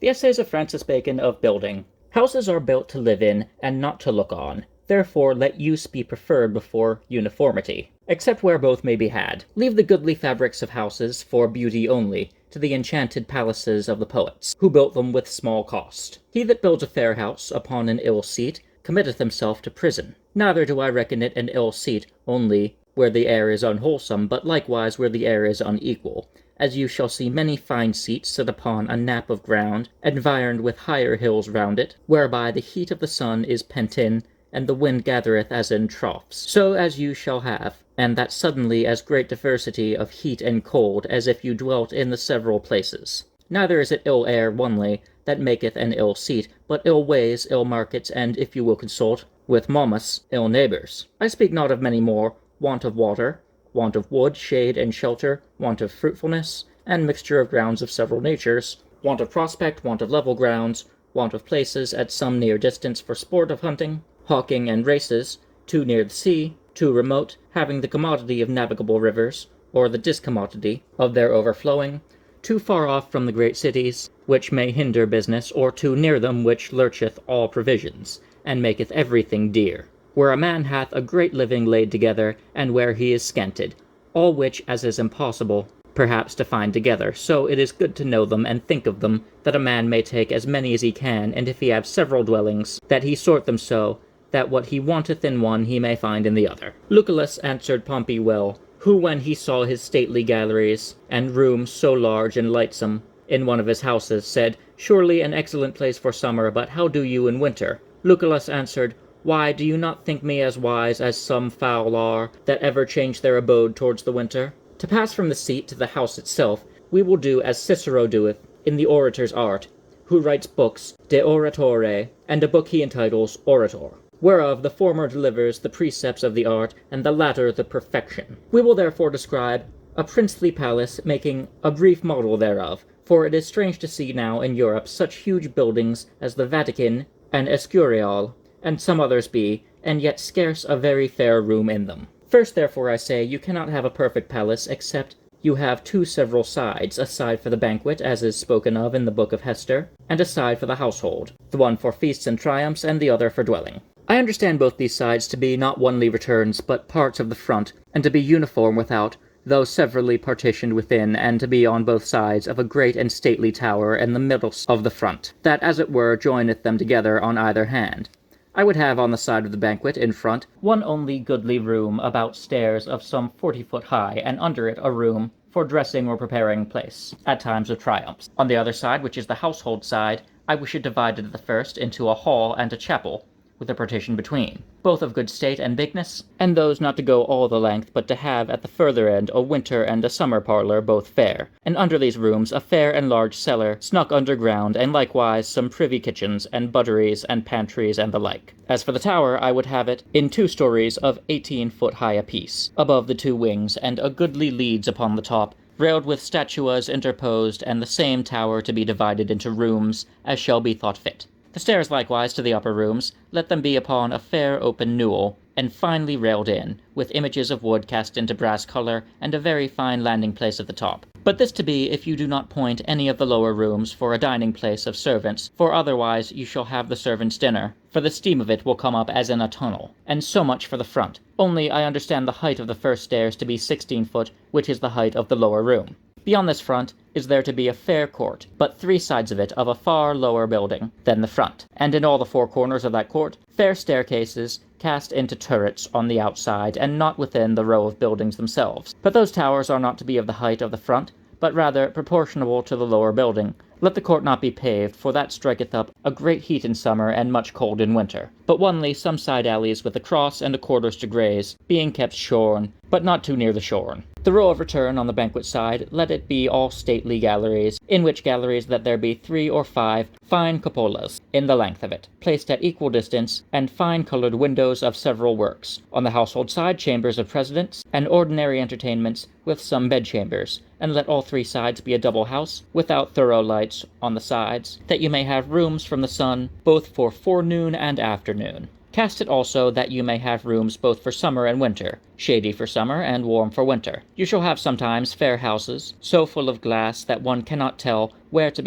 The Essays of Francis Bacon of Building. Houses are built to live in, and not to look on. Therefore let use be preferred before uniformity, except where both may be had. Leave the goodly fabrics of houses for beauty only, to the enchanted palaces of the poets, who built them with small cost. He that builds a fair house upon an ill seat committeth himself to prison. Neither do I reckon it an ill seat only where the air is unwholesome, but likewise where the air is unequal, as you shall see many fine seats set upon a nap of ground, environed with higher hills round it, whereby the heat of the sun is pent in, and the wind gathereth as in troughs. So as you shall have, and that suddenly as great diversity of heat and cold as if you dwelt in the several places. Neither is it ill air only that maketh an ill seat, but ill ways, ill markets, and, if you will consult with Momus, ill neighbours. I speak not of many more: want of water, want of wood, shade, and shelter, want of fruitfulness, and mixture of grounds of several natures, want of prospect, want of level grounds, want of places at some near distance for sport of hunting, hawking, and races, too near the sea, too remote, having the commodity of navigable rivers, or the discommodity of their overflowing, too far off from the great cities, which may hinder business, or too near them, which lurcheth all provisions, and maketh everything dear. Where a man hath a great living laid together, and where he is scanted, all which as is impossible, perhaps, to find together. So it is good to know them, and think of them, that a man may take as many as he can, and if he have several dwellings, that he sort them so, that what he wanteth in one he may find in the other. Lucullus answered Pompey well, who when he saw his stately galleries, and rooms so large and lightsome, in one of his houses, said, Surely an excellent place for summer, but how do you in winter? Lucullus answered, Why, do you not think me as wise as some fowl are, that ever change their abode towards the winter? To pass from the seat to the house itself, we will do as Cicero doeth in the orator's art, who writes books de oratore, and a book he entitles Orator, whereof the former delivers the precepts of the art, and the latter the perfection. We will therefore describe a princely palace, making a brief model thereof, for it is strange to see now in Europe such huge buildings as the Vatican and Escurial, and some others be, and yet scarce a very fair room in them. First, therefore, I say, you cannot have a perfect palace, except you have two several sides, a side for the banquet, as is spoken of in the book of Hester, and a side for the household, the one for feasts and triumphs, and the other for dwelling. I understand both these sides to be not onely returns, but parts of the front, and to be uniform without, though severally partitioned within, and to be on both sides of a great and stately tower in the middle of the front, that as it were joineth them together on either hand. I would have on the side of the banquet, in front, one only goodly room about stairs of some 40 foot high, and under it a room for dressing or preparing place, at times of triumphs. On the other side, which is the household side, I wish it divided at the first into a hall and a chapel, with a partition between, both of good state and bigness, and those not to go all the length, but to have at the further end a winter and a summer parlour both fair, and under these rooms a fair and large cellar, snuck underground, and likewise some privy kitchens, and butteries, and pantries, and the like. As for the tower, I would have it in 2 stories of 18 foot high apiece, above the 2 wings, and a goodly leads upon the top, railed with statuas interposed, and the same tower to be divided into rooms, as shall be thought fit. The stairs likewise to the upper rooms, let them be upon a fair open newel, and finely railed in, with images of wood cast into brass colour, and a very fine landing place at the top. But this to be, if you do not point any of the lower rooms for a dining place of servants, for otherwise you shall have the servants' dinner, for the steam of it will come up as in a tunnel. And so much for the front. Only I understand the height of the first stairs to be 16 foot, which is the height of the lower room. Beyond this front is there to be a fair court, but 3 sides of it of a far lower building than the front, and in all the 4 corners of that court, fair staircases cast into turrets on the outside, and not within the row of buildings themselves. But those towers are not to be of the height of the front, but rather proportionable to the lower building. Let the court not be paved, for that striketh up a great heat in summer, and much cold in winter. But onely some side alleys with a cross and a quarters to graze, being kept shorn, but not too near the shorn. The row of return on the banquet side, let it be all stately galleries, in which galleries that there be 3 or 5 fine cupolas in the length of it, placed at equal distance, and fine coloured windows of several works. On the household side, chambers of presidents, and ordinary entertainments, with some bedchambers, and let all 3 sides be a double house, without thorough lights on the sides, that you may have rooms from the sun, both for forenoon and afternoon. Cast it also that you may have rooms both for summer and winter, shady for summer and warm for winter. You shall have sometimes fair houses, so full of glass that one cannot tell where to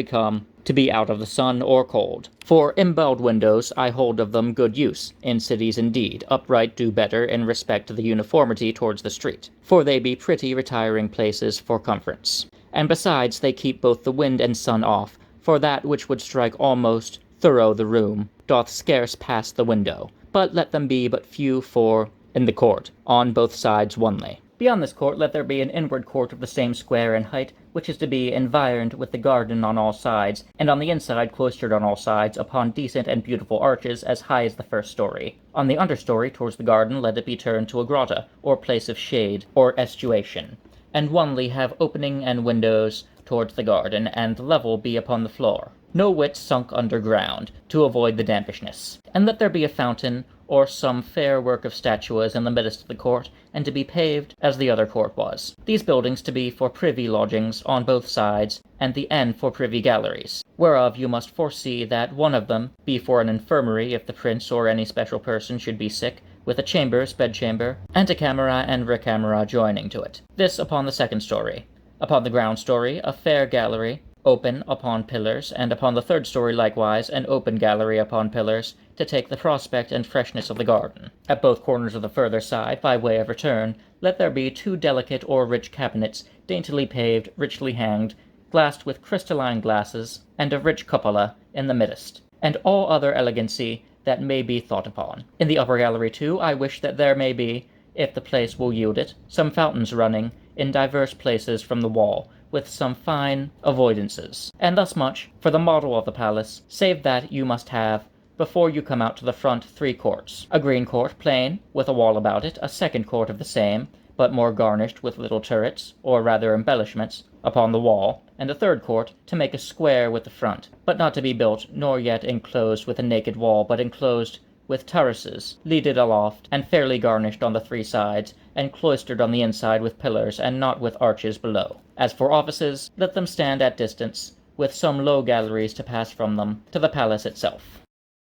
be out of the sun or cold. For embelled windows I hold of them good use. In cities indeed, upright do better in respect to the uniformity towards the street. For they be pretty retiring places for comforts. And besides they keep both the wind and sun off, for that which would strike almost thorough the room doth scarce pass the window. But let them be but few for in the court, on both sides onely. Beyond this court let there be an inward court of the same square and height, which is to be environed with the garden on all sides, and on the inside cloistered on all sides upon decent and beautiful arches as high as the first story. On the understory towards the garden let it be turned to a grotta, or place of shade, or estuation, and onely have opening and windows towards the garden, and the level be upon the floor, no whit sunk under ground, to avoid the dampishness. And let there be a fountain, or some fair work of statuas in the midst of the court, and to be paved as the other court was. These buildings to be for privy lodgings on both sides, and the end for privy galleries, whereof you must foresee that one of them be for an infirmary if the prince or any special person should be sick, with a chambers, bedchamber, antecamera and recamera joining to it. This upon the second story. Upon the ground story a fair gallery, open upon pillars, and upon the third story likewise an open gallery upon pillars, to take the prospect and freshness of the garden. At both corners of the further side, by way of return, let there be 2 delicate or rich cabinets, daintily paved, richly hanged, glassed with crystalline glasses, and a rich cupola in the midst, and all other elegancy that may be thought upon. In the upper gallery too I wish that there may be, if the place will yield it, some fountains running in divers places from the wall, with some fine avoidances. And thus much for the model of the palace, save that you must have, before you come out to the front, 3 courts. A green court, plain, with a wall about it, a second court of the same, but more garnished with little turrets, or rather embellishments, upon the wall, and a third court, to make a square with the front, but not to be built, nor yet enclosed with a naked wall, but enclosed with terraces, leaded aloft, and fairly garnished on the 3 sides, and cloistered on the inside with pillars, and not with arches below. As for offices, let them stand at distance, with some low galleries to pass from them to the palace itself.